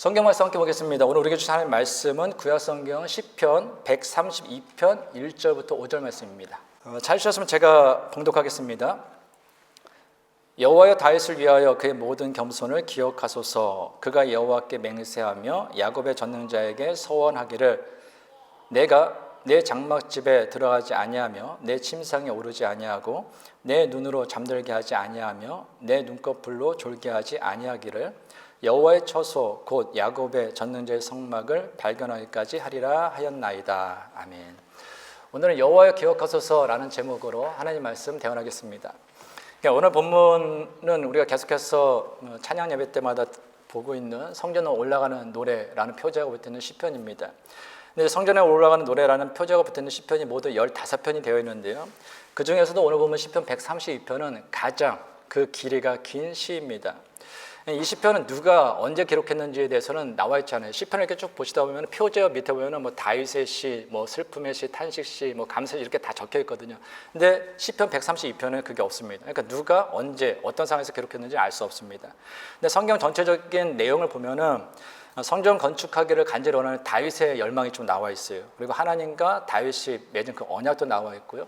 성경 말씀 함께 보겠습니다. 오늘 우리에게 주신 하나님의 말씀은 구약성경 시편 132편 1절부터 5절 말씀입니다. 잘 주셨으면 제가 봉독하겠습니다. 여호와여 다윗을 위하여 그의 모든 겸손을 기억하소서. 그가 여호와께 맹세하며 야곱의 전능자에게 서원하기를 내가 내 장막집에 들어가지 아니하며 내 침상에 오르지 아니하고 내 눈으로 잠들게 하지 아니하며 내 눈꺼풀로 졸게 하지 아니하기를 여호와의 처소 곧 야곱의 전능자의 성막을 발견하기까지 하리라 하였나이다. 아멘. 오늘은 여호와여 기억하소서라는 제목으로 하나님 말씀 대언하겠습니다. 오늘 본문은 우리가 계속해서 찬양 예배 때마다 보고 있는 성전에 올라가는 노래라는 표제가 붙어있는 시편입니다. 근데 성전에 올라가는 노래라는 표제가 붙어있는 시편이 모두 15편이 되어 있는데요. 그 중에서도 오늘 보면 시편 132편은 가장 그 길이가 긴 시입니다. 이 시편은 누가 언제 기록했는지에 대해서는 나와 있지 않아요. 시편을 이렇게 쭉 보시다 보면 표제어 밑에 보면은 뭐 다윗의 시, 뭐 슬픔의 시, 탄식 시, 뭐 감사 시 이렇게 다 적혀 있거든요. 근데 시편 132편은 그게 없습니다. 그러니까 누가 언제 어떤 상황에서 기록했는지 알 수 없습니다. 근데 성경 전체적인 내용을 보면은 성전 건축하기를 간절히 원하는 다윗의 열망이 좀 나와 있어요. 그리고 하나님과 다윗이 맺은 그 언약도 나와 있고요.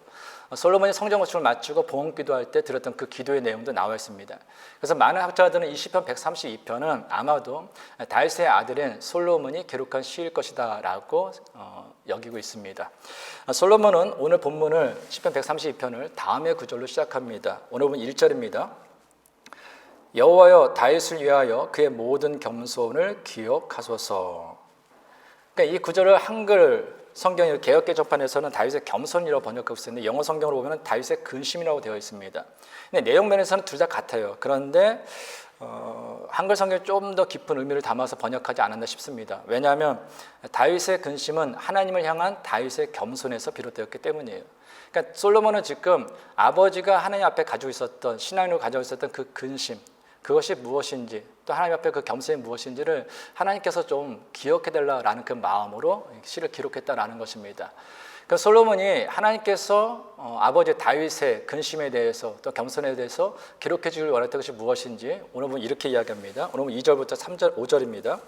솔로몬이 성전 건축을 마치고 봉헌 기도할 때 드렸던 그 기도의 내용도 나와 있습니다. 그래서 많은 학자들은 이 시편 132편은 아마도 다윗의 아들인 솔로몬이 기록한 시일 것이다 라고 여기고 있습니다. 솔로몬은 오늘 본문을 시편 132편을 다음의 구절로 시작합니다. 오늘 보면 1절입니다. 여호와여 다윗을 위하여 그의 모든 겸손을 기억하소서. 그러니까 이 구절을 한글 성경 개역개 접판에서는 다윗의 겸손이라고 번역하고 있는데 영어 성경으로 보면 다윗의 근심이라고 되어 있습니다. 근데 내용 면에서는 둘 다 같아요. 그런데 한글 성경에 좀 더 깊은 의미를 담아서 번역하지 않았나 싶습니다. 왜냐하면 다윗의 근심은 하나님을 향한 다윗의 겸손에서 비롯되었기 때문이에요. 그러니까 솔로몬은 지금 아버지가 하나님 앞에 가지고 있었던 신앙으로 가지고 있었던 그 근심, 그것이 무엇인지 또 하나님 앞에 그 겸손이 무엇인지를 하나님께서 좀 기억해달라는 그 마음으로 시를 기록했다라는 것입니다. 그 솔로몬이 하나님께서 아버지 다윗의 근심에 대해서 또 겸손에 대해서 기록해 주길 원했던 것이 무엇인지 오늘 보면 이렇게 이야기합니다. 오늘 보면 2절부터 3절, 5절입니다.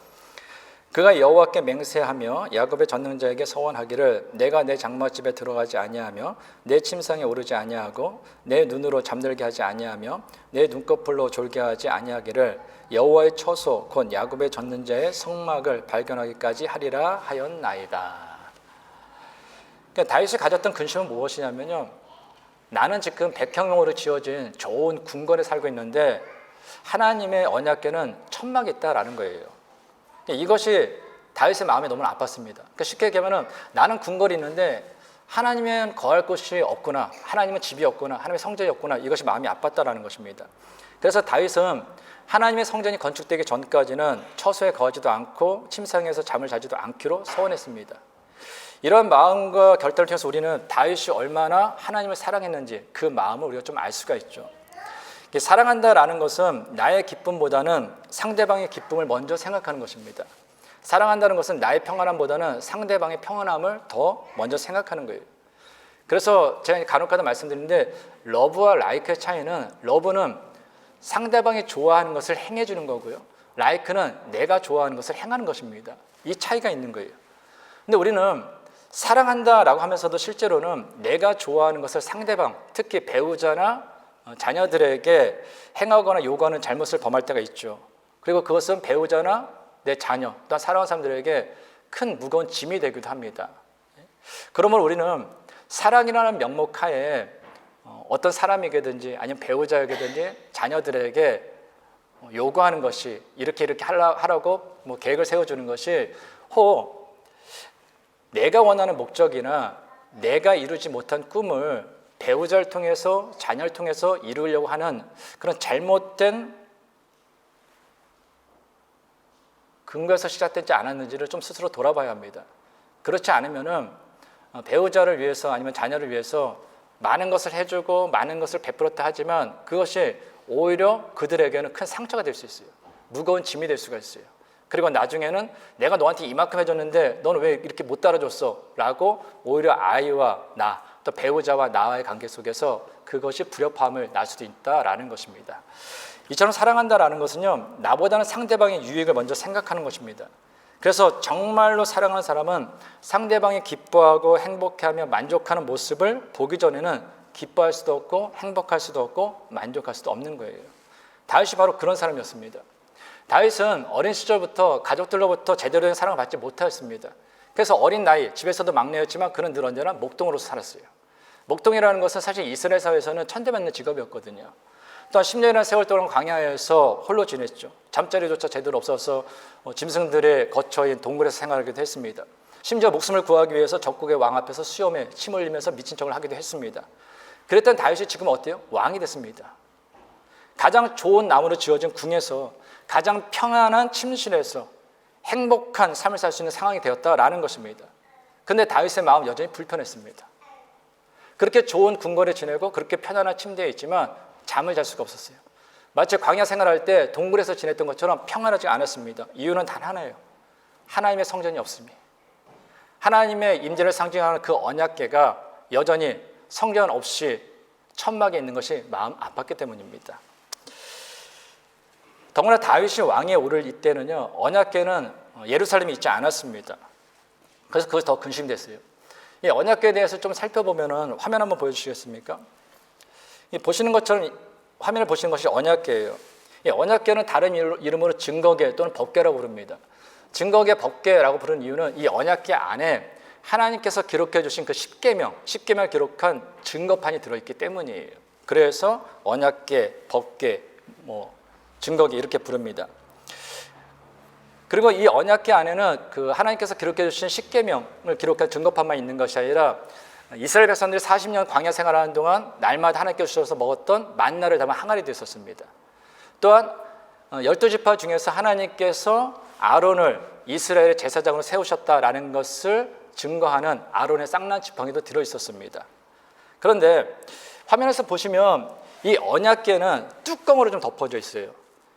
그가 여호와께 맹세하며 야곱의 전능자에게 서원하기를 내가 내 장막집에 들어가지 아니하며 내 침상에 오르지 아니하고 내 눈으로 잠들게 하지 아니하며 내 눈꺼풀로 졸게 하지 아니하기를 여호와의 처소 곧 야곱의 전능자의 성막을 발견하기까지 하리라 하였나이다. 그러니까 다윗이 가졌던 근심은 무엇이냐면요, 나는 지금 백향용으로 지어진 좋은 궁궐에 살고 있는데 하나님의 언약궤는 천막에 있다라는 거예요. 이것이 다윗의 마음에 너무 아팠습니다. 그러니까 쉽게 얘기하면 나는 궁궐이 있는데 하나님은 거할 곳이 없구나, 하나님은 집이 없구나, 하나님의 성전이 없구나, 이것이 마음이 아팠다라는 것입니다. 그래서 다윗은 하나님의 성전이 건축되기 전까지는 처소에 거하지도 않고 침상에서 잠을 자지도 않기로 서원했습니다. 이런 마음과 결단을 통해서 우리는 다윗이 얼마나 하나님을 사랑했는지 그 마음을 우리가 좀 알 수가 있죠. 사랑한다라는 것은 나의 기쁨보다는 상대방의 기쁨을 먼저 생각하는 것입니다. 사랑한다는 것은 나의 평안함보다는 상대방의 평안함을 더 먼저 생각하는 거예요. 그래서 제가 간혹가다 말씀드리는데 러브와 라이크의 차이는, 러브는 상대방이 좋아하는 것을 행해주는 거고요, 라이크는 내가 좋아하는 것을 행하는 것입니다. 이 차이가 있는 거예요. 근데 우리는 사랑한다라고 하면서도 실제로는 내가 좋아하는 것을 상대방, 특히 배우자나 자녀들에게 행하거나 요구하는 잘못을 범할 때가 있죠. 그리고 그것은 배우자나 내 자녀, 또한 사랑하는 사람들에게 큰 무거운 짐이 되기도 합니다. 그러므로 우리는 사랑이라는 명목 하에 어떤 사람에게든지 아니면 배우자에게든지 자녀들에게 요구하는 것이 이렇게 하라고 뭐 계획을 세워주는 것이 혹 내가 원하는 목적이나 내가 이루지 못한 꿈을 배우자를 통해서 자녀를 통해서 이루려고 하는 그런 잘못된 근거에서 시작되지 않았는지를 좀 스스로 돌아봐야 합니다. 그렇지 않으면은 배우자를 위해서 아니면 자녀를 위해서 많은 것을 해주고 많은 것을 베풀었다 하지만 그것이 오히려 그들에게는 큰 상처가 될 수 있어요. 무거운 짐이 될 수가 있어요. 그리고 나중에는 내가 너한테 이만큼 해줬는데 너는 왜 이렇게 못 따라줬어? 라고 오히려 아이와 나, 또 배우자와 나와의 관계 속에서 그것이 불협화음을 날 수도 있다라는 것입니다. 이처럼 사랑한다라는 것은요, 나보다는 상대방의 유익을 먼저 생각하는 것입니다. 그래서 정말로 사랑하는 사람은 상대방이 기뻐하고 행복해하며 만족하는 모습을 보기 전에는 기뻐할 수도 없고 행복할 수도 없고 만족할 수도 없는 거예요. 다윗이 바로 그런 사람이었습니다. 다윗은 어린 시절부터 가족들로부터 제대로 된 사랑을 받지 못했습니다. 그래서 어린 나이, 집에서도 막내였지만 그는 늘 언제나 목동으로서 살았어요. 목동이라는 것은 사실 이스라엘 사회에서는 천대받는 직업이었거든요. 또한 10년이라는 세월 동안 광야에서 홀로 지냈죠. 잠자리조차 제대로 없어서 짐승들의 거처인 동굴에서 생활하기도 했습니다. 심지어 목숨을 구하기 위해서 적국의 왕 앞에서 수염에 침 흘리면서 미친 척을 하기도 했습니다. 그랬던 다윗이 지금 어때요? 왕이 됐습니다. 가장 좋은 나무로 지어진 궁에서 가장 평안한 침실에서 행복한 삶을 살 수 있는 상황이 되었다라는 것입니다. 그런데 다윗의 마음 여전히 불편했습니다. 그렇게 좋은 궁궐에 지내고 그렇게 편안한 침대에 있지만 잠을 잘 수가 없었어요. 마치 광야 생활할 때 동굴에서 지냈던 것처럼 평안하지 않았습니다. 이유는 단 하나예요. 하나님의 성전이 없음이. 하나님의 임재를 상징하는 그 언약궤가 여전히 성전 없이 천막에 있는 것이 마음 아팠기 때문입니다. 더구나 다윗이 왕위에 오를 이때는요, 언약궤는 예루살렘에 있지 않았습니다. 그래서 그것이 더 근심됐어요. 이 언약궤에 대해서 좀 살펴보면은 화면 한번 보여주시겠습니까? 보시는 것처럼 화면을 보시는 것이 언약궤예요. 이 언약궤는 다른 이름으로 증거궤 또는 법궤라고 부릅니다. 증거궤, 법궤라고 부르는 이유는 이 언약궤 안에 하나님께서 기록해 주신 그 10계명을 기록한 증거판이 들어있기 때문이에요. 그래서 언약궤, 법궤, 증거궤 이렇게 부릅니다. 그리고 이 언약궤 안에는 그 하나님께서 기록해 주신 10계명을 기록한 증거판만 있는 것이 아니라 이스라엘 백성들이 40년 광야 생활하는 동안 날마다 하나님께서 주셔서 먹었던 만나를 담은 항아리도 있었습니다. 또한 12지파 중에서 하나님께서 아론을 이스라엘의 제사장으로 세우셨다라는 것을 증거하는 아론의 쌍난 지팡이도 들어있었습니다. 그런데 화면에서 보시면 이 언약궤는 뚜껑으로 좀 덮어져 있어요.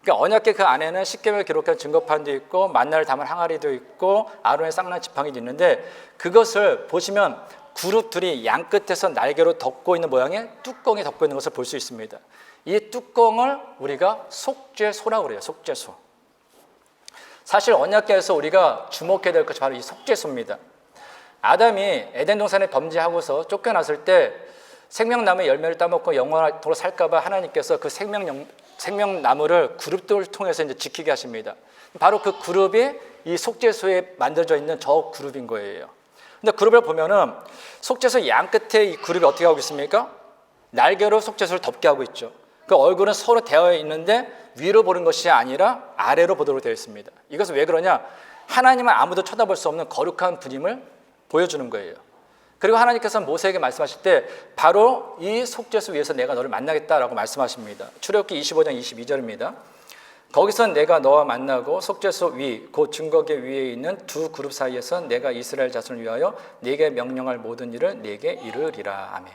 그러니까 언약궤 그 안에는 10계명을 기록한 증거판도 있고 만나를 담은 항아리도 있고 아론의 쌍난 지팡이도 있는데 그것을 보시면 그룹 둘이 양 끝에서 날개로 덮고 있는 모양의 뚜껑이 덮고 있는 것을 볼 수 있습니다. 이 뚜껑을 우리가 속죄소라고 그래요. 속죄소. 사실 언약궤에서 우리가 주목해야 될 것이 바로 이 속죄소입니다. 아담이 에덴 동산에 범죄하고서 쫓겨났을 때 생명나무의 열매를 따먹고 영원토록 살까 봐 하나님께서 그 생명나무를 그룹들을 통해서 이제 지키게 하십니다. 바로 그 그룹이 이 속죄소에 만들어져 있는 저 그룹인 거예요. 근데 그룹을 보면은 속죄소 양 끝에 이 그룹이 어떻게 하고 있습니까? 날개로 속죄소를 덮게 하고 있죠. 그 얼굴은 서로 대어 있는데 위로 보는 것이 아니라 아래로 보도록 되어 있습니다. 이것은 왜 그러냐? 하나님은 아무도 쳐다볼 수 없는 거룩한 분임을 보여주는 거예요. 그리고 하나님께서는 모세에게 말씀하실 때 바로 이 속죄소 위에서 내가 너를 만나겠다라고 말씀하십니다. 출애굽기 25장 22절입니다. 거기서 내가 너와 만나고 속죄소 위, 곧 증거궤 위에 있는 두 그룹 사이에서 내가 이스라엘 자손을 위하여 네게 명령할 모든 일을 네게 이르리라. 아멘.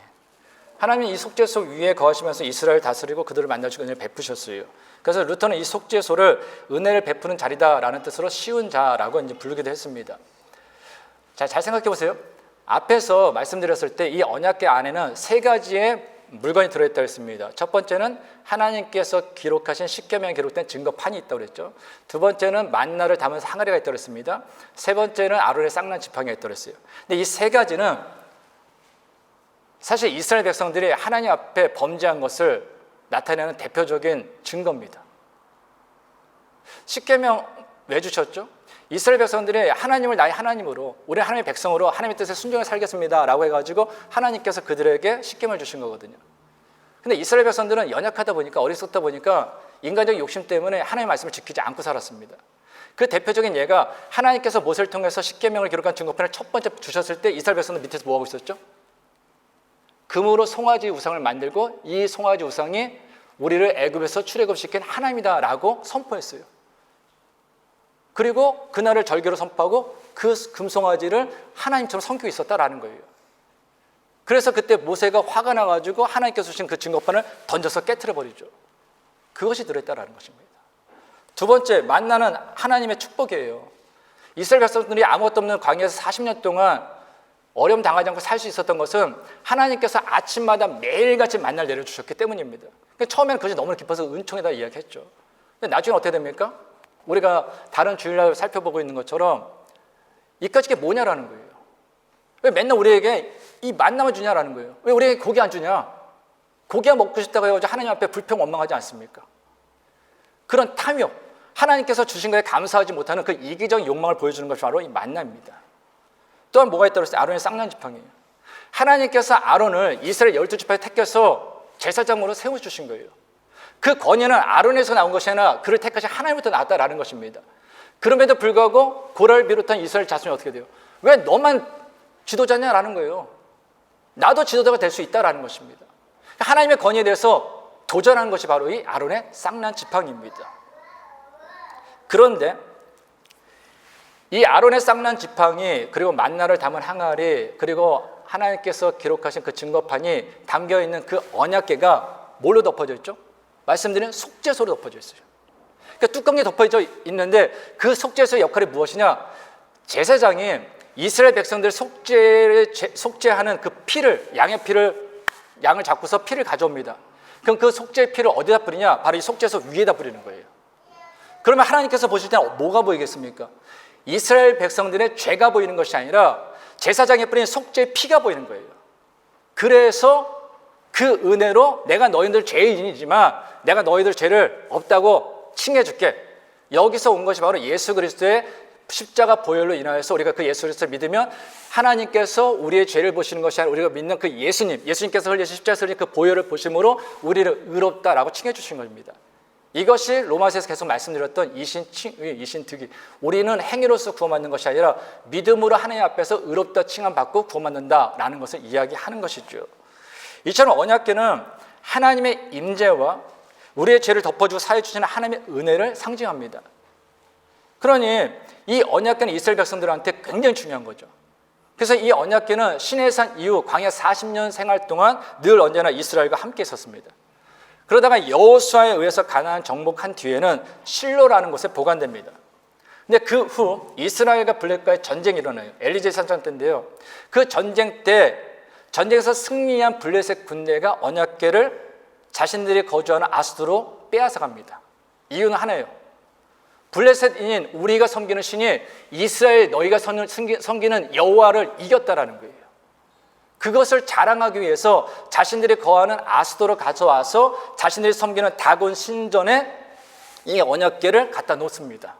하나님이 이 속죄소 위에 거하시면서 이스라엘 다스리고 그들을 만나주고 은혜를 베푸셨어요. 그래서 루터는 이 속죄소를 은혜를 베푸는 자리다라는 뜻으로 씌운 자라고 이제 부르기도 했습니다. 자, 잘 생각해 보세요. 앞에서 말씀드렸을 때 이 언약궤 안에는 세 가지의 물건이 들어있다고 했습니다. 첫 번째는 하나님께서 기록하신 10계명에 기록된 증거판이 있다고 그랬죠. 두 번째는 만나를 담은 항아리가 있다고 했습니다. 세 번째는 아론의 쌍난 지팡이가 있다고 했어요. 근데 이 세 가지는 사실 이스라엘 백성들이 하나님 앞에 범죄한 것을 나타내는 대표적인 증거입니다. 10계명 왜 주셨죠? 이스라엘 백성들이 하나님을 나의 하나님으로, 우리 하나님의 백성으로 하나님의 뜻에 순종해 살겠습니다 라고 해가지고 하나님께서 그들에게 10계명을 주신 거거든요. 근데 이스라엘 백성들은 연약하다 보니까, 어리석다 보니까 인간적인 욕심 때문에 하나님의 말씀을 지키지 않고 살았습니다. 그 대표적인 예가 하나님께서 모세를 통해서 10계명을 기록한 증거판을 첫 번째 주셨을 때 이스라엘 백성들 밑에서 뭐하고 있었죠? 금으로 송아지 우상을 만들고 이 송아지 우상이 우리를 애굽에서 출애굽시킨 하나님이다 라고 선포했어요. 그리고 그날을 절기로 선포하고 그 금송아지를 하나님처럼 섬기고 있었다라는 거예요. 그래서 그때 모세가 화가 나가지고 하나님께서 주신 그 증거판을 던져서 깨트려버리죠. 그것이 들어있다라는 것입니다. 두 번째, 만나는 하나님의 축복이에요. 이스라엘 백성들이 아무것도 없는 광야에서 40년 동안 어려움 당하지 않고 살 수 있었던 것은 하나님께서 아침마다 매일같이 만나를 내려주셨기 때문입니다. 그러니까 처음에는 그것이 너무 깊어서 은총에다 이야기했죠. 근데 나중에 어떻게 됩니까? 우리가 다른 주일날 살펴보고 있는 것처럼 이까지 게 뭐냐라는 거예요. 왜 맨날 우리에게 이 만남을 주냐라는 거예요. 왜 우리에게 고기 안 주냐? 고기가 먹고 싶다고 해가지고 하나님 앞에 불평 원망하지 않습니까? 그런 탐욕, 하나님께서 주신 것에 감사하지 못하는 그 이기적인 욕망을 보여주는 것이 바로 이 만남입니다. 또한 뭐가 있다고 했어요? 아론의 쌍난 지팡이에요. 하나님께서 아론을 이스라엘 12지파에 택해서 제사장으로 세워주신 거예요. 그 권위는 아론에서 나온 것이 아니라 그를 택하신 하나님부터 나왔다라는 것입니다. 그럼에도 불구하고 고라를 비롯한 이스라엘 자손이 어떻게 돼요? 왜 너만 지도자냐라는 거예요. 나도 지도자가 될 수 있다라는 것입니다. 하나님의 권위에 대해서 도전하는 것이 바로 이 아론의 쌍난 지팡이입니다. 그런데 이 아론의 쌍난 지팡이, 그리고 만나를 담은 항아리, 그리고 하나님께서 기록하신 그 증거판이 담겨있는 그 언약궤가 뭘로 덮어져 있죠? 말씀드린 속죄소로 덮어져 있어요. 그러니까 뚜껑이 덮어져 있는데 그 속죄소의 역할이 무엇이냐? 제사장이 이스라엘 백성들 속죄하는 그 피를, 양을 잡고서 피를 가져옵니다. 그럼 그 속죄의 피를 어디다 뿌리냐? 바로 이 속죄소 위에다 뿌리는 거예요. 그러면 하나님께서 보실 때는 뭐가 보이겠습니까? 이스라엘 백성들의 죄가 보이는 것이 아니라 제사장에 뿌린 속죄의 피가 보이는 거예요. 그래서 그 은혜로 내가 너희들 죄인이지만 내가 너희들 죄를 없다고 칭해줄게. 여기서 온 것이 바로 예수 그리스도의 십자가 보혈로 인하여서 우리가 그 예수 그리스도를 믿으면 하나님께서 우리의 죄를 보시는 것이 아니라 우리가 믿는 그 예수님께서 흘리신 십자가에서 흘린 그 보혈을 보심으로 우리를 의롭다라고 칭해 주신 겁니다. 이것이 로마서에서 계속 말씀드렸던 이신특위. 우리는 행위로서 구원받는 것이 아니라 믿음으로 하나님 앞에서 의롭다 칭함받고 구원받는다라는 것을 이야기하는 것이죠. 이처럼 언약궤는 하나님의 임재와 우리의 죄를 덮어주고 사해 주시는 하나님의 은혜를 상징합니다. 그러니 이 언약궤는 이스라엘 백성들한테 굉장히 중요한 거죠. 그래서 이 언약궤는 시내산 이후 광야 40년 생활 동안 늘 언제나 이스라엘과 함께 있었습니다. 그러다가 여호수아에 의해서 가나안 정복한 뒤에는 실로라는 곳에 보관됩니다. 근데 그 후 이스라엘과 블레셋과의 전쟁이 일어나요. 엘리제 산전 때인데요. 그 전쟁 때 전쟁에서 승리한 블레셋 군대가 언약궤를 자신들이 거주하는 아스도로 빼앗아갑니다. 이유는 하나예요. 블레셋인 우리가 섬기는 신이 이스라엘 너희가 섬기는 여호와를 이겼다라는 거예요. 그것을 자랑하기 위해서 자신들이 거하는 아스도로 가져와서 자신들이 섬기는 다곤 신전에 이 언약궤를 갖다 놓습니다.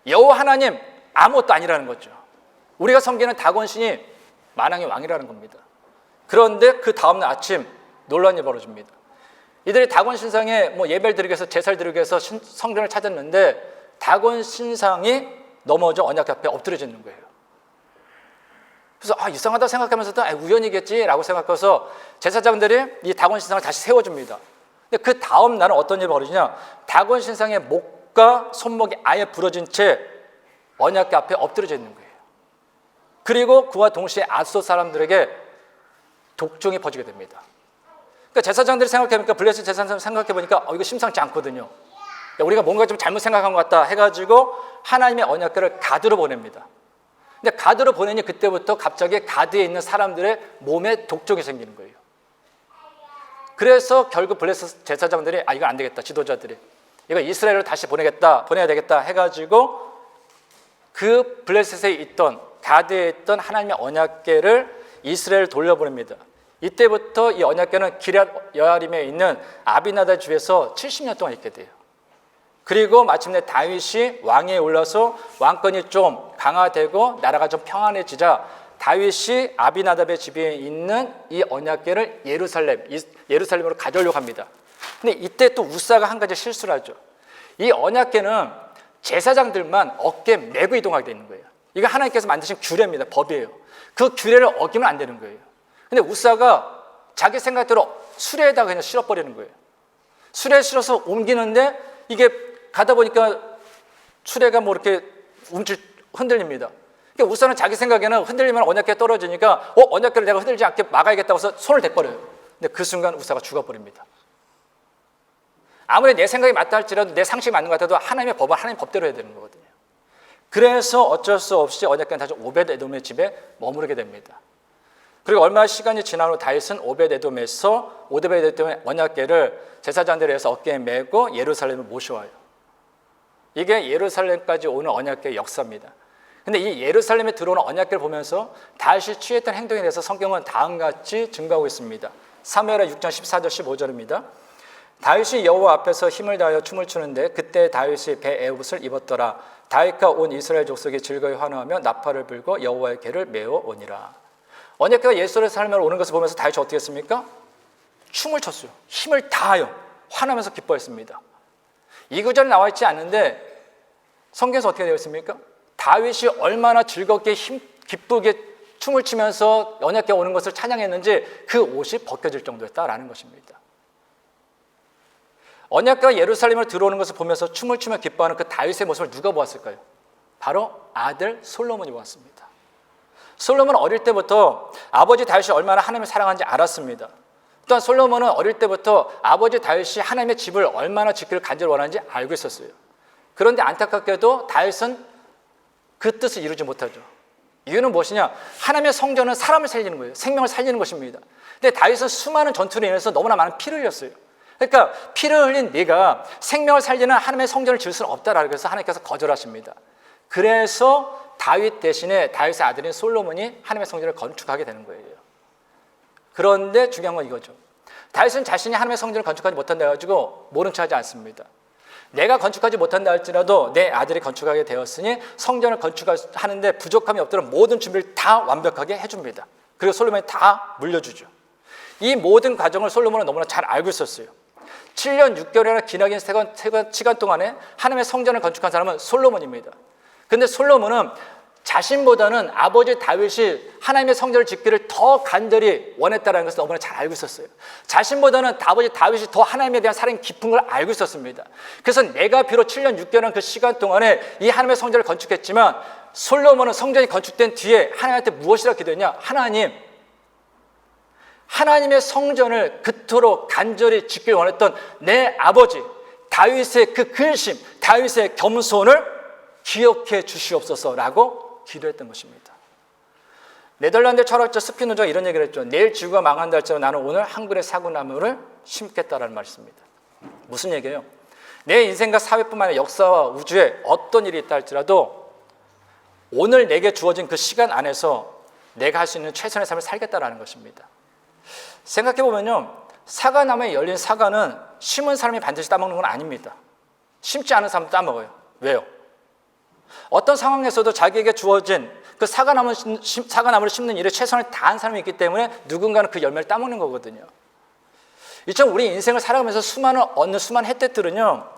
여호와 하나님 아무것도 아니라는 거죠. 우리가 섬기는 다곤 신이 만왕의 왕이라는 겁니다. 그런데 그 다음날 아침 논란이 벌어집니다. 이들이 다곤 신상에 예배를 드리기 위해서 제사를 드리기 위해서 성전을 찾았는데 다곤 신상이 넘어져 언약궤 앞에 엎드려져 있는 거예요. 그래서 이상하다 생각하면서도 우연이겠지라고 생각해서 제사장들이 이 다곤 신상을 다시 세워줍니다. 근데 그 다음 날은 어떤 일이 벌어지냐? 다곤 신상의 목과 손목이 아예 부러진 채 언약궤 앞에 엎드려져 있는 거예요. 그리고 그와 동시에 아스도 사람들에게 독종이 퍼지게 됩니다. 그러니까 제사장들이 생각해보니까 블레셋 제사장들이 생각해보니까 이거 심상치 않거든요. 우리가 뭔가 좀 잘못 생각한 것 같다 해가지고 하나님의 언약궤를 가드로 보냅니다. 근데 가드로 보내니 그때부터 갑자기 가드에 있는 사람들의 몸에 독종이 생기는 거예요. 그래서 결국 블레셋 제사장들이 이거 안 되겠다, 지도자들이 이거 이스라엘로 다시 보내야 되겠다 해가지고 그 블레셋에 있던 가드에 있던 하나님의 언약궤를 이스라엘 돌려보냅니다. 이때부터 이 언약궤는 기럇 여아림에 있는 아비나답 집에서 70년 동안 있게 돼요. 그리고 마침내 다윗이 왕위에 올라서 왕권이 좀 강화되고 나라가 좀 평안해지자 다윗이 아비나답의 집에 있는 이 언약궤를 예루살렘으로 가져오려고 합니다. 근데 이때 또 우사가 한 가지 실수를 하죠. 이 언약궤는 제사장들만 어깨에 메고 이동하게 되는 거예요. 이거 하나님께서 만드신 규례입니다. 법이에요. 그 규례를 어기면 안 되는 거예요. 근데 우사가 자기 생각대로 수레에다가 그냥 실어버리는 거예요. 수레에 실어서 옮기는데 이게 가다 보니까 수레가 이렇게 흔들립니다. 그러니까 우사는 자기 생각에는 흔들리면 언약궤 떨어지니까 언약궤를 내가 흔들지 않게 막아야겠다고 해서 손을 대버려요. 근데 그 순간 우사가 죽어버립니다. 아무리 내 생각이 맞다 할지라도 내 상식이 맞는 것 같아도 하나님의 법은 하나님 법대로 해야 되는 거거든요. 그래서 어쩔 수 없이 언약궤는 다시 오벳에돔의 집에 머무르게 됩니다. 그리고 얼마 시간이 지난 후 다윗은 오벳에돔에서 오벳에돔의 언약궤를 제사장들에 의해서 어깨에 메고 예루살렘을 모셔와요. 이게 예루살렘까지 오는 언약궤의 역사입니다. 근데 이 예루살렘에 들어오는 언약궤를 보면서 다윗이 취했던 행동에 대해서 성경은 다음같이 증거하고 있습니다. 사무엘하 6장 14절 15절입니다. 다윗이 여호와 앞에서 힘을 다하여 춤을 추는데 그때 다윗이 배 에봇을 입었더라. 다윗과 온 이스라엘 족속이 즐거이 환호하며 나팔을 불고 여호와의 궤를 메어 오니라. 언약궤가 예루살렘으로 오는 것을 보면서 다윗이 어떻게 했습니까? 춤을 췄어요. 힘을 다하여 환호하면서 기뻐했습니다. 이 구절은 나와 있지 않는데 성경에서 어떻게 되어 있습니까? 다윗이 얼마나 즐겁게 기쁘게 춤을 추면서 언약궤가 오는 것을 찬양했는지 그 옷이 벗겨질 정도였다라는 것입니다. 언약궤가 예루살렘으로 들어오는 것을 보면서 춤을 추며 기뻐하는 그 다윗의 모습을 누가 보았을까요? 바로 아들 솔로몬이 보았습니다. 솔로몬은 어릴 때부터 아버지 다윗이 얼마나 하나님을 사랑하는지 알았습니다. 또한 솔로몬은 어릴 때부터 아버지 다윗이 하나님의 집을 얼마나 지키를 간절히 원하는지 알고 있었어요. 그런데 안타깝게도 다윗은 그 뜻을 이루지 못하죠. 이유는 무엇이냐? 하나님의 성전은 사람을 살리는 거예요. 생명을 살리는 것입니다. 근데 다윗은 수많은 전투로 인해서 너무나 많은 피를 흘렸어요. 그러니까 피를 흘린 네가 생명을 살리는 하나님의 성전을 지을 수는 없다라고 해서 하나님께서 거절하십니다. 그래서 다윗 대신에 다윗의 아들인 솔로몬이 하나님의 성전을 건축하게 되는 거예요. 그런데 중요한 건 이거죠. 다윗은 자신이 하나님의 성전을 건축하지 못한다 해가지고 모른 척하지 않습니다. 내가 건축하지 못한다 할지라도 내 아들이 건축하게 되었으니 성전을 건축하는데 부족함이 없도록 모든 준비를 다 완벽하게 해줍니다. 그리고 솔로몬이 다 물려주죠. 이 모든 과정을 솔로몬은 너무나 잘 알고 있었어요. 7년 6개월이나 기나긴 시간 동안에 하나님의 성전을 건축한 사람은 솔로몬입니다. 근데 솔로몬은 자신보다는 아버지 다윗이 하나님의 성전을 짓기를 더 간절히 원했다는 것을 너무나 잘 알고 있었어요. 자신보다는 아버지 다윗이 더 하나님에 대한 사랑이 깊은 걸 알고 있었습니다. 그래서 내가 비록 7년 6개월이라는 그 시간 동안에 이 하나님의 성전을 건축했지만 솔로몬은 성전이 건축된 뒤에 하나님한테 무엇이라 기도했냐? 하나님의 성전을 그토록 간절히 짓길 원했던 내 아버지 다윗의 그 근심, 다윗의 겸손을 기억해 주시옵소서라고 기도했던 것입니다. 네덜란드 철학자 스피노자가 이런 얘기를 했죠. 내일 지구가 망한다 할지라도 나는 오늘 한 그루의 사과나무를 심겠다라는 말씀입니다. 무슨 얘기예요? 내 인생과 사회뿐만 아니라 역사와 우주에 어떤 일이 있다 할지라도 오늘 내게 주어진 그 시간 안에서 내가 할 수 있는 최선의 삶을 살겠다라는 것입니다. 생각해보면요, 사과나무에 열린 사과는 심은 사람이 반드시 따먹는 건 아닙니다. 심지 않은 사람도 따먹어요. 왜요? 어떤 상황에서도 자기에게 주어진 그 사과나무를 심는 일에 최선을 다한 사람이 있기 때문에 누군가는 그 열매를 따먹는 거거든요. 이처럼 우리 인생을 살아가면서 얻는 수많은 혜택들은요,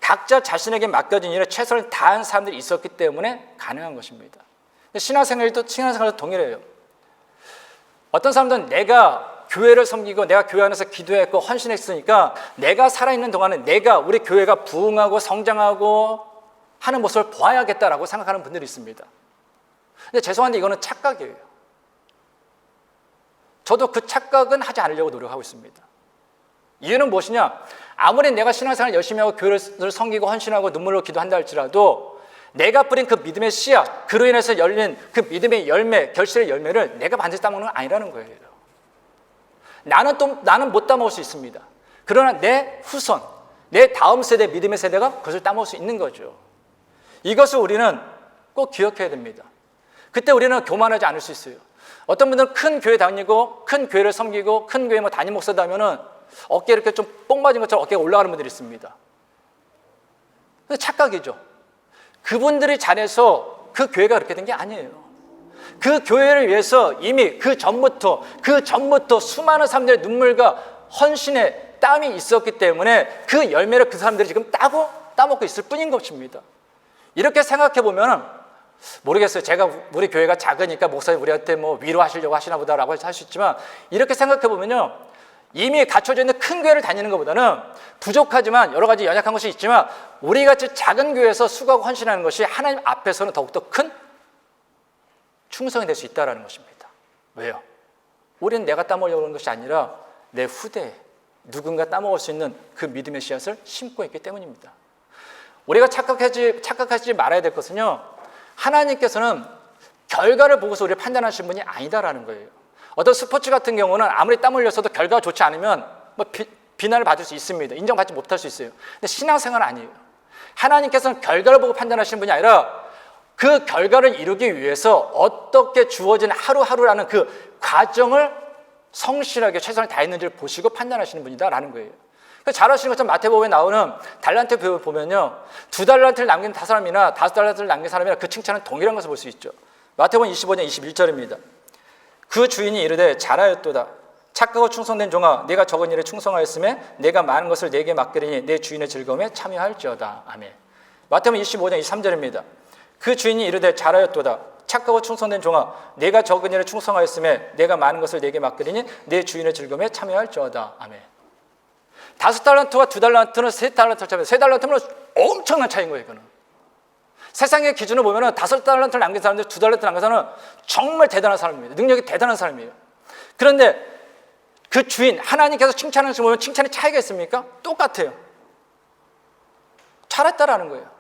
각자 자신에게 맡겨진 일에 최선을 다한 사람들이 있었기 때문에 가능한 것입니다. 신앙생활도 동일해요. 어떤 사람들은 내가 교회를 섬기고 내가 교회 안에서 기도했고 헌신했으니까 내가 살아있는 동안에 우리 교회가 부흥하고 성장하고 하는 모습을 보아야겠다라고 생각하는 분들이 있습니다. 근데 죄송한데 이거는 착각이에요. 저도 그 착각은 하지 않으려고 노력하고 있습니다. 이유는 무엇이냐? 아무리 내가 신앙생활을 열심히 하고 교회를 섬기고 헌신하고 눈물로 기도한다 할지라도 내가 뿌린 그 믿음의 씨앗, 그로 인해서 열린 그 믿음의 열매, 결실의 열매를 내가 반드시 따먹는 건 아니라는 거예요. 나는 못 따먹을 수 있습니다. 그러나 내 후손, 내 다음 세대, 믿음의 세대가 그것을 따먹을 수 있는 거죠. 이것을 우리는 꼭 기억해야 됩니다. 그때 우리는 교만하지 않을 수 있어요. 어떤 분들은 큰 교회 다니고 큰 교회를 섬기고 큰 교회 담임 목사다 하면은 어깨 이렇게 좀 뽕 맞은 것처럼 어깨가 올라가는 분들이 있습니다. 착각이죠. 그분들이 잘해서 그 교회가 그렇게 된 게 아니에요. 그 교회를 위해서 이미 그 전부터 수많은 사람들의 눈물과 헌신의 땀이 있었기 때문에 그 열매를 그 사람들이 지금 따먹고 있을 뿐인 것입니다. 이렇게 생각해 보면 모르겠어요. 제가 우리 교회가 작으니까 목사님 우리한테 뭐 위로하시려고 하시나 보다라고 할 수 있지만 이렇게 생각해 보면요, 이미 갖춰져 있는 큰 교회를 다니는 것보다는 부족하지만 여러 가지 연약한 것이 있지만 우리 같이 작은 교회에서 수고하고 헌신하는 것이 하나님 앞에서는 더욱더 큰 충성이 될 수 있다는 것입니다. 왜요? 우리는 내가 따먹으려고 하는 것이 아니라 내 후대에 누군가 따먹을 수 있는 그 믿음의 씨앗을 심고 있기 때문입니다. 우리가 착각하지 말아야 될 것은요, 하나님께서는 결과를 보고서 우리를 판단하시는 분이 아니다라는 거예요. 어떤 스포츠 같은 경우는 아무리 땀 흘렸어도 결과가 좋지 않으면 뭐 비난을 받을 수 있습니다. 인정받지 못할 수 있어요. 근데 신앙생활은 아니에요. 하나님께서는 결과를 보고 판단하시는 분이 아니라 그 결과를 이루기 위해서 어떻게 주어진 하루하루라는 그 과정을 성실하게 최선을 다했는지를 보시고 판단하시는 분이다라는 거예요. 잘 아시는 것처럼 마태복음에 나오는 달란트 배우 보면요, 2달란트를 남긴 사람이나 5달란트를 남긴 사람이나 그 칭찬은 동일한 것을 볼 수 있죠. 마태복음 25장 21절입니다. 그 주인이 이르되 잘하였도다. 착하고 충성된 종아, 내가 적은 일에 충성하였음에 내가 많은 것을 내게 맡기리니 내 주인의 즐거움에 참여할지어다. 아멘. 마태복음 25장 23절입니다. 그 주인이 이르되 잘하였도다. 착하고 충성된 종아, 내가 적은 일에 충성하였음에 내가 많은 것을 내게 맡기리니 내 주인의 즐거움에 참여할지어다. 아멘. 5달란트와 2달란트는 3달란트를 차이입니다. 3달란트면 엄청난 차이인 거예요. 이거는 세상의 기준을 보면 5달란트를 남긴 사람들, 2달란트를 남긴 사람은 정말 대단한 사람입니다. 능력이 대단한 사람이에요. 그런데 그 주인, 하나님께서 칭찬하는 것을 보면 칭찬의 차이가 있습니까? 똑같아요. 잘했다라는 거예요.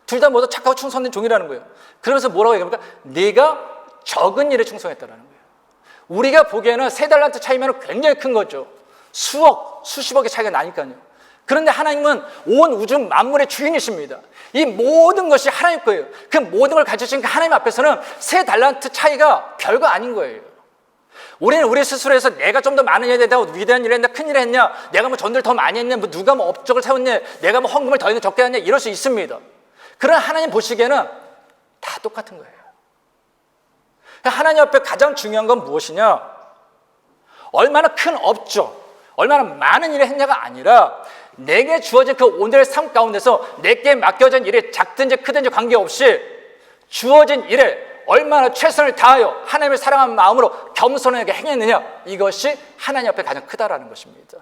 둘 다 모두 착하고 충성된 종이라는 거예요. 그러면서 뭐라고 얘기합니까? 네가 적은 일에 충성했다라는 거예요. 우리가 보기에는 3달란트 차이면 굉장히 큰 거죠. 수억, 수십억의 차이가 나니까요. 그런데 하나님은 온 우주 만물의 주인이십니다. 이 모든 것이 하나님 거예요. 그 모든 걸 가지신 그 하나님 앞에서는 3달란트 차이가 별거 아닌 거예요. 우리는 우리 스스로 해서 내가 좀 더 많은 일을 했다, 위대한 일을 했냐, 큰 일을 했냐, 내가 뭐 전도를 더 많이 했냐, 뭐 누가 뭐 업적을 세웠냐, 내가 뭐 헌금을 더 했냐, 적게 했냐, 이럴 수 있습니다. 그러나 하나님 보시기에는 다 똑같은 거예요. 하나님 앞에 가장 중요한 건 무엇이냐? 얼마나 큰 업적, 얼마나 많은 일을 했냐가 아니라 내게 주어진 그 오늘의 삶 가운데서 내게 맡겨진 일이 작든지 크든지 관계없이 주어진 일에 얼마나 최선을 다하여 하나님을 사랑하는 마음으로 겸손하게 행했느냐, 이것이 하나님 앞에 가장 크다라는 것입니다.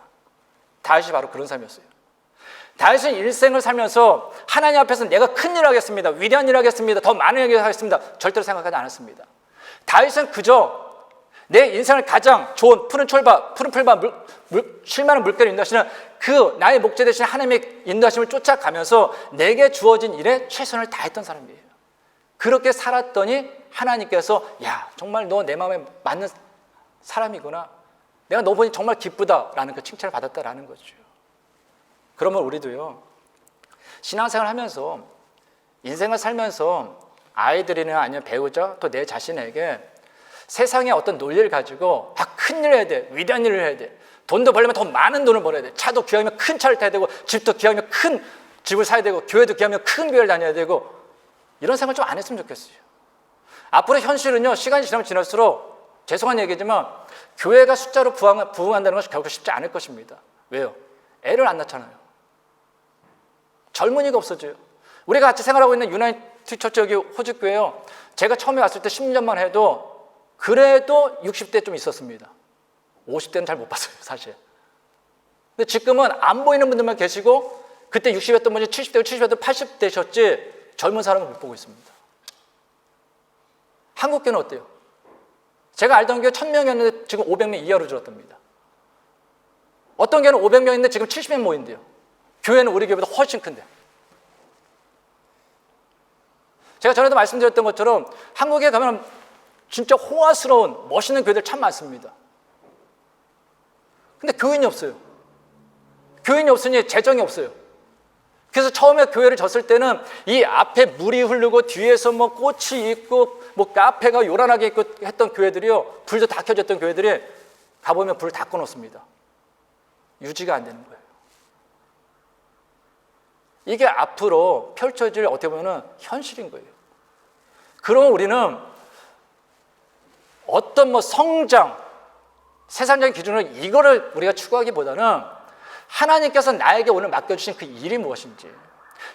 다윗이 바로 그런 삶이었어요. 다윗은 일생을 살면서 하나님 앞에서 내가 큰 일을 하겠습니다, 위대한 일을 하겠습니다, 더 많은 일을 하겠습니다, 절대로 생각하지 않았습니다. 다윗은 그저 내 인생을 가장 좋은 푸른 풀밭, 쉴만한 물결을 인도하시는 그 나의 목자 되신 하나님의 인도하심을 쫓아가면서 내게 주어진 일에 최선을 다했던 사람이에요. 그렇게 살았더니 하나님께서 야, 정말 너 내 마음에 맞는 사람이구나, 내가 너 보니 정말 기쁘다라는 그 칭찬을 받았다라는 거죠. 그러면 우리도요, 신앙생활을 하면서 인생을 살면서 아이들이나 아니면 배우자 또 내 자신에게 세상의 어떤 논리를 가지고 큰 일을 해야 돼, 위대한 일을 해야 돼, 돈도 벌려면 더 많은 돈을 벌어야 돼, 차도 귀하면 큰 차를 타야 되고, 집도 귀하면 큰 집을 사야 되고, 교회도 귀하면 큰 교회를 다녀야 되고, 이런 생각을 좀 안 했으면 좋겠어요. 앞으로 현실은요, 시간이 지나면 지날수록 죄송한 얘기지만 교회가 숫자로 부흥한다는 것이 결코 쉽지 않을 것입니다. 왜요? 애를 안 낳잖아요. 젊은이가 없어져요. 우리가 같이 생활하고 있는 유나이티드 처치 여기 호주교회요, 제가 처음에 왔을 때 10년만 해도 그래도 60대 좀 있었습니다. 50대는 잘 못 봤어요, 사실. 근데 지금은 안 보이는 분들만 계시고, 그때 60대였던 분이 70대고 70대도 80대셨지 젊은 사람은 못 보고 있습니다. 한국교회는 어때요? 제가 알던 교회 1000명이었는데 지금 500명 이하로 줄었답니다. 어떤 교회는 500명인데 지금 70명 모인대요. 교회는 우리 교회보다 훨씬 큰데. 제가 전에도 말씀드렸던 것처럼 한국에 가면 진짜 호화스러운 멋있는 교회들 참 많습니다. 근데 교인이 없어요. 교인이 없으니 재정이 없어요. 그래서 처음에 교회를 졌을 때는 이 앞에 물이 흐르고 뒤에서 뭐 꽃이 있고 뭐 카페가 요란하게 있고 했던 교회들이요, 불도 다 켜졌던 교회들이 가보면 불을 다 꺼놓습니다. 유지가 안 되는 거예요. 이게 앞으로 펼쳐질 어떻게 보면 현실인 거예요. 그러면 우리는 어떤 뭐 성장, 세상적인 기준으로 이거를 우리가 추구하기보다는 하나님께서 나에게 오늘 맡겨주신 그 일이 무엇인지,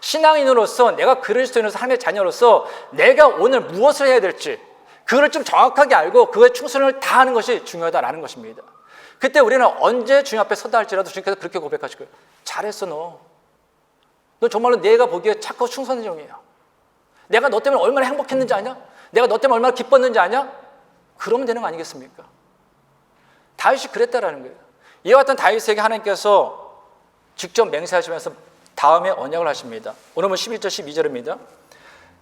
신앙인으로서 내가 그리스도인으로서 하나님의 자녀로서 내가 오늘 무엇을 해야 될지 그걸 좀 정확하게 알고 그거에 충성을 다하는 것이 중요하다라는 것입니다. 그때 우리는 언제 주님 앞에 서다 할지라도 주님께서 그렇게 고백하실 거예요. 잘했어, 너 정말로 내가 보기에 착하고 충성된 종이야. 내가 너 때문에 얼마나 행복했는지 아냐? 내가 너 때문에 얼마나 기뻤는지 아냐? 그러면 되는 거 아니겠습니까? 다윗이 그랬다라는 거예요. 이와 같은 다윗에게 하나님께서 직접 맹세하시면서 다음에 언약을 하십니다. 오늘 11절 12절입니다.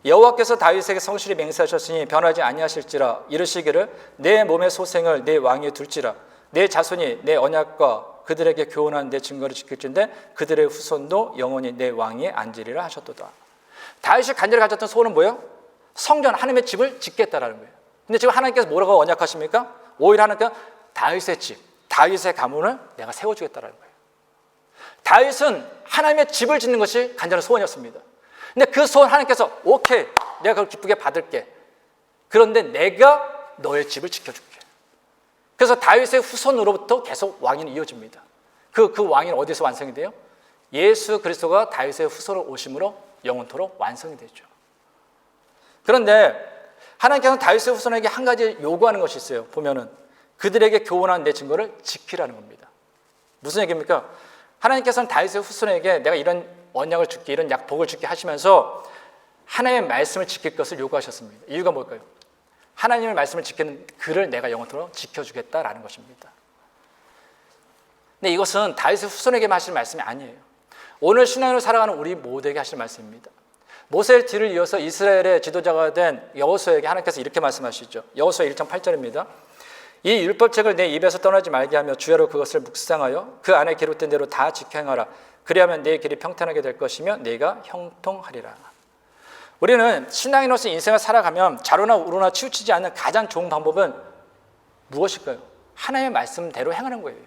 여호와께서 다윗에게 성실히 맹세하셨으니 변하지 아니하실지라. 이르시기를 내 몸의 소생을 내 왕위에 둘지라. 내 자손이 내 언약과 그들에게 교훈한 내 증거를 지킬진대 그들의 후손도 영원히 내 왕위에 앉으리라 하셨도다. 다윗이 간절히 가졌던 소원은 뭐예요? 성전, 하나님의 집을 짓겠다라는 거예요. 근데 지금 하나님께서 뭐라고 언약하십니까? 오히려 하나님께서 다윗의 집, 다윗의 가문을 내가 세워주겠다라는 거예요. 다윗은 하나님의 집을 짓는 것이 간절한 소원이었습니다. 근데 그 소원 하나님께서 오케이, 내가 그걸 기쁘게 받을게. 그런데 내가 너의 집을 지켜줄게. 그래서 다윗의 후손으로부터 계속 왕위는 이어집니다. 그 왕위는 어디서 완성이 돼요? 예수 그리스도가 다윗의 후손으로 오심으로 영원토록 완성이 되죠. 그런데 하나님께서는 다윗의 후손에게 한 가지 요구하는 것이 있어요. 보면은 그들에게 교훈한 내 증거를 지키라는 겁니다. 무슨 얘기입니까? 하나님께서는 다윗의 후손에게 내가 이런 언약을 줄게, 이런 복을 줄게 하시면서 하나님의 말씀을 지킬 것을 요구하셨습니다. 이유가 뭘까요? 하나님의 말씀을 지키는 그를 내가 영원토록 지켜주겠다라는 것입니다. 근데 이것은 다윗의 후손에게만 하실 말씀이 아니에요. 오늘 신앙으로 살아가는 우리 모두에게 하실 말씀입니다. 모세의 뒤를 이어서 이스라엘의 지도자가 된 여호수아에게 하나님께서 이렇게 말씀하시죠. 여호수아 1장 8절입니다. 이 율법책을 내 입에서 떠나지 말게 하며 주야로 그것을 묵상하여 그 안에 기록된 대로 다 지켜 행하라. 그리하면 내 길이 평탄하게 될 것이며 내가 형통하리라. 우리는 신앙인으로서 인생을 살아가면 좌로나 우로나 치우치지 않는 가장 좋은 방법은 무엇일까요? 하나님의 말씀대로 행하는 거예요.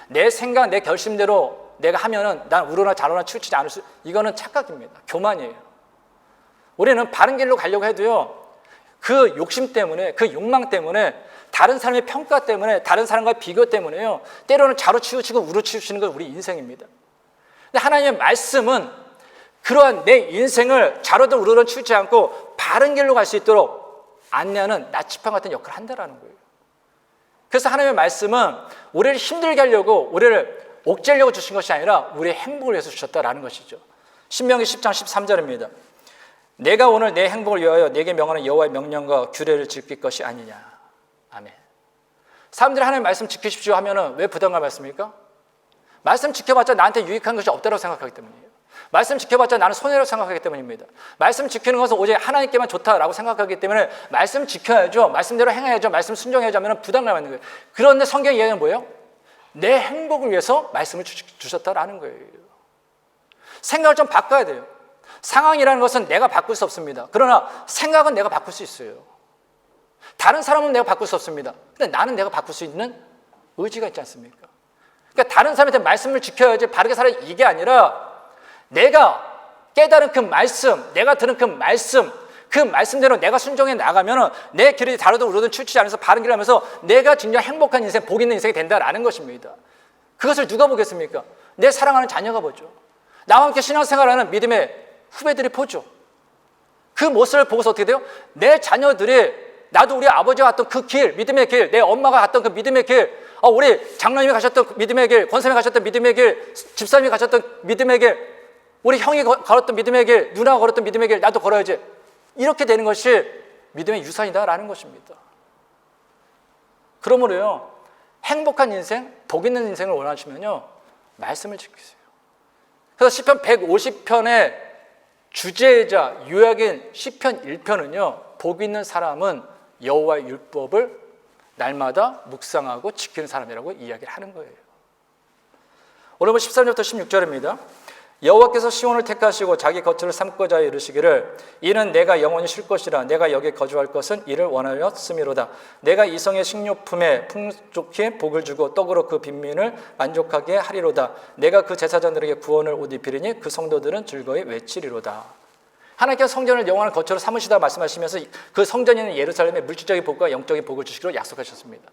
내 생각, 내 결심대로 내가 하면은 난 우로나 좌로나 치우치지 않을 수, 이거는 착각입니다. 교만이에요. 우리는 바른 길로 가려고 해도요, 그 욕심 때문에, 그 욕망 때문에, 다른 사람의 평가 때문에, 다른 사람과의 비교 때문에요, 때로는 좌로 치우치고 우로 치우치는 건 우리 인생입니다. 근데 하나님의 말씀은 그러한 내 인생을 좌로든 우로든 치우치지 않고 바른 길로 갈 수 있도록 안내하는 나치판 같은 역할을 한다는 거예요. 그래서 하나님의 말씀은 우리를 힘들게 하려고, 우리를 옥죄려고 주신 것이 아니라 우리의 행복을 위해서 주셨다라는 것이죠. 신명기 10장 13절입니다. 내가 오늘 내 행복을 위하여 내게 명하는 여호와의 명령과 규례를 지킬 것이 아니냐. 아멘. 사람들이 하나님의 말씀 지키십시오 하면은 왜 부담감 말씀입니까? 말씀 지켜봤자 나한테 유익한 것이 없다고 생각하기 때문이에요. 말씀 지켜봤자 나는 손해라고 생각하기 때문입니다. 말씀 지키는 것은 오직 하나님께만 좋다라고 생각하기 때문에 말씀 지켜야죠, 말씀대로 행해야죠, 말씀 순종해야죠 하면 부담감 갖는 거예요. 그런데 성경 이야기는 뭐예요? 내 행복을 위해서 말씀을 주셨다라는 거예요. 생각을 좀 바꿔야 돼요. 상황이라는 것은 내가 바꿀 수 없습니다. 그러나 생각은 내가 바꿀 수 있어요. 다른 사람은 내가 바꿀 수 없습니다. 근데 나는 내가 바꿀 수 있는 의지가 있지 않습니까? 그러니까 다른 사람한테 말씀을 지켜야지 바르게 살아야, 이게 아니라 내가 깨달은 그 말씀, 내가 들은 그 말씀대로 내가 순종해 나가면 내 길이 다르든 우르든 치우치지 않아서 바른 길을 하면서 내가 진정 행복한 인생, 복 있는 인생이 된다라는 것입니다. 그것을 누가 보겠습니까? 내 사랑하는 자녀가 보죠. 나와 함께 신앙생활하는 믿음의 후배들이 보죠. 그 모습을 보고서 어떻게 돼요? 내 자녀들이 나도 우리 아버지가 갔던 그 길, 믿음의 길, 내 엄마가 갔던 그 믿음의 길, 우리 장로님이 가셨던 그 믿음의 길, 권사님이 가셨던 믿음의 길, 집사님이 가셨던 믿음의 길, 우리 형이 걸었던 믿음의 길, 누나가 걸었던 믿음의 길, 나도 걸어야지. 이렇게 되는 것이 믿음의 유산이다라는 것입니다. 그러므로요, 행복한 인생, 복 있는 인생을 원하시면요, 말씀을 지키세요. 그래서 시편 150편의 주제자 요약인 시편 1편은요, 복 있는 사람은 여호와의 율법을 날마다 묵상하고 지키는 사람이라고 이야기를 하는 거예요. 오늘 13절부터 16절입니다. 여호와께서 시온을 택하시고 자기 거처를 삼고자 하여 이르시기를 이는 내가 영원히 쉴 것이라 내가 여기 거주할 것은 이를 원하였음이로다. 내가 이성의 식료품에 풍족히 복을 주고 떡으로 그 빈민을 만족하게 하리로다. 내가 그 제사장들에게 구원을 옷 입히리니 그 성도들은 즐거이 외치리로다. 하나님께서 성전을 영원한 거처로 삼으시다 말씀하시면서 그 성전이 있는 예루살렘에 물질적인 복과 영적인 복을 주시기로 약속하셨습니다.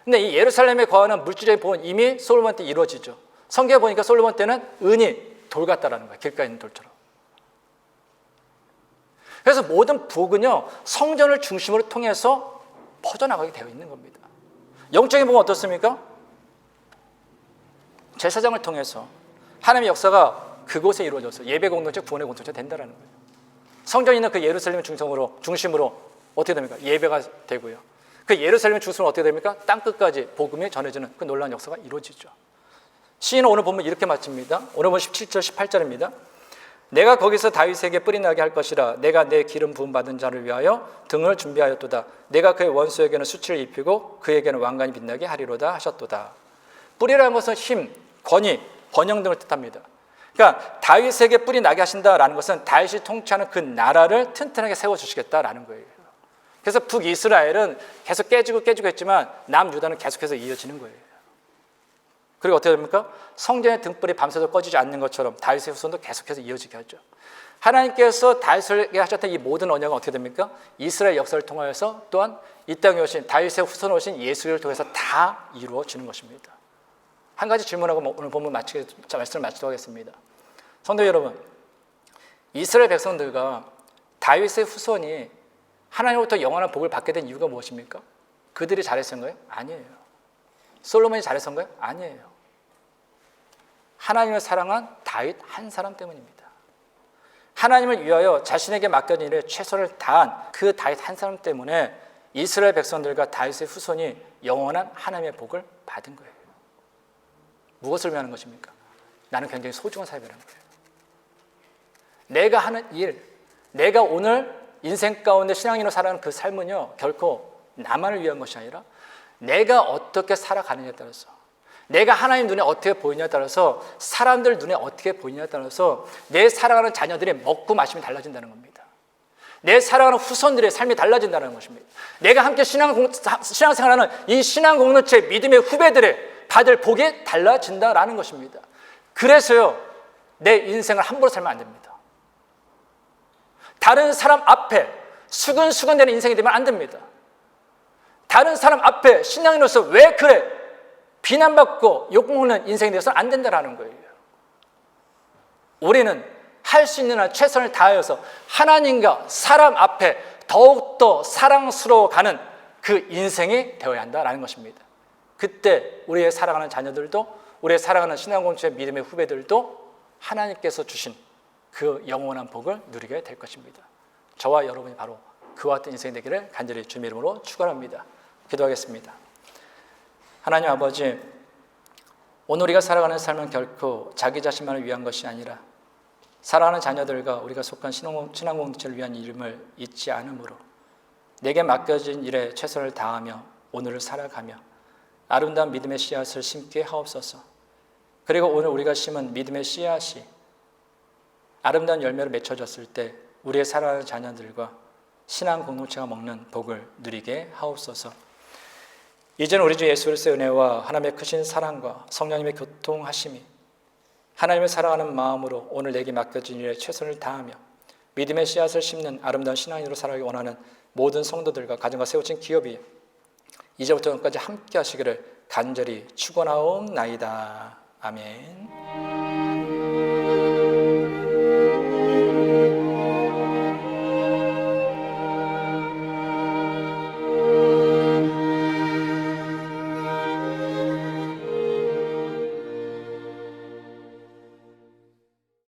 근데 이 예루살렘에 거하는 물질적인 복은 이미 솔로몬 때 이루어지죠. 성경에 보니까 솔로몬 때는 은이 돌 같다라는 거예요. 길가에 있는 돌처럼. 그래서 모든 복은요, 성전을 중심으로 통해서 퍼져나가게 되어 있는 겁니다. 영적인 복은 어떻습니까? 제사장을 통해서 하나님의 역사가 그곳에 이루어져서 예배 공동체, 구원의 공동체 된다는 거예요. 성전이 있는 그 예루살렘 중심으로 어떻게 됩니까? 예배가 되고요. 그 예루살렘 중심으로 어떻게 됩니까? 땅끝까지 복음이 전해지는 그 놀라운 역사가 이루어지죠. 시인은 오늘 보면 이렇게 마칩니다. 오늘 보면 17절, 18절입니다. 내가 거기서 다윗에게 뿌리 나게 할 것이라. 내가 내 기름 부음 받은 자를 위하여 등을 준비하였도다. 내가 그의 원수에게는 수치를 입히고 그에게는 왕관이 빛나게 하리로다 하셨도다. 뿌리라는 것은 힘, 권위, 번영 등을 뜻합니다. 그러니까 다윗에게 뿌리 나게 하신다라는 것은 다윗이 통치하는 그 나라를 튼튼하게 세워주시겠다라는 거예요. 그래서 북이스라엘은 계속 깨지고 했지만 남유다는 계속해서 이어지는 거예요. 그리고 어떻게 됩니까? 성전의 등불이 밤새도록 꺼지지 않는 것처럼 다윗의 후손도 계속해서 이어지게 하죠. 하나님께서 다윗에게 하셨던 이 모든 언약은 어떻게 됩니까? 이스라엘 역사를 통하여서 또한 이 땅에 오신 다윗의 후손 오신 예수를 통해서 다 이루어지는 것입니다. 한 가지 질문하고 오늘 본문 말씀을 마치도록 하겠습니다. 성도 여러분, 이스라엘 백성들과 다윗의 후손이 하나님으로부터 영원한 복을 받게 된 이유가 무엇입니까? 그들이 잘했던 거예요? 아니에요. 솔로몬이 잘했던 거예요? 아니에요. 하나님을 사랑한 다윗 한 사람 때문입니다. 하나님을 위하여 자신에게 맡겨진 일에 최선을 다한 그 다윗 한 사람 때문에 이스라엘 백성들과 다윗의 후손이 영원한 하나님의 복을 받은 거예요. 무엇을 위하는 것입니까? 나는 굉장히 소중한 삶이라는 거예요. 내가 하는 일, 내가 오늘 인생 가운데 신앙인으로 살아가는 그 삶은요, 결코 나만을 위한 것이 아니라 내가 어떻게 살아가느냐에 따라서, 내가 하나님 눈에 어떻게 보이냐에 따라서, 사람들 눈에 어떻게 보이냐에 따라서 내 사랑하는 자녀들의 먹고 마심이 달라진다는 겁니다. 내 사랑하는 후손들의 삶이 달라진다는 것입니다. 내가 함께 신앙생활하는 이 신앙 공동체 믿음의 후배들의 받을 복이 달라진다라는 것입니다. 그래서요, 내 인생을 함부로 살면 안 됩니다. 다른 사람 앞에 수근수근대는 인생이 되면 안 됩니다. 다른 사람 앞에 신앙인으로서 왜 그래? 비난받고 욕먹는 인생이 되어서는 안 된다는 거예요. 우리는 할 수 있는 한 최선을 다하여서 하나님과 사람 앞에 더욱더 사랑스러워가는 그 인생이 되어야 한다는 것입니다. 그때 우리의 사랑하는 자녀들도, 우리의 사랑하는 신앙공동체 믿음의 후배들도 하나님께서 주신 그 영원한 복을 누리게 될 것입니다. 저와 여러분이 바로 그와 같은 인생이 되기를 간절히 주님의 이름으로 축원합니다. 기도하겠습니다. 하나님 아버지, 오늘 우리가 살아가는 삶은 결코 자기 자신만을 위한 것이 아니라 사랑하는 자녀들과 우리가 속한 신앙공동체를 위한 이름을 잊지 않으므로 내게 맡겨진 일에 최선을 다하며 오늘을 살아가며 아름다운 믿음의 씨앗을 심게 하옵소서. 그리고 오늘 우리가 심은 믿음의 씨앗이 아름다운 열매를 맺혀졌을 때 우리의 사랑하는 자녀들과 신앙 공동체가 먹는 복을 누리게 하옵소서. 이제는 우리 주 예수 그리스도의 은혜와 하나님의 크신 사랑과 성령님의 교통하심이 하나님을 사랑하는 마음으로 오늘 내게 맡겨진 일에 최선을 다하며 믿음의 씨앗을 심는 아름다운 신앙인으로 살아가기 원하는 모든 성도들과 가정과 세워진 기업이 이제부터 영까지 함께 하시기를 간절히 축원하옵나이다. 아멘.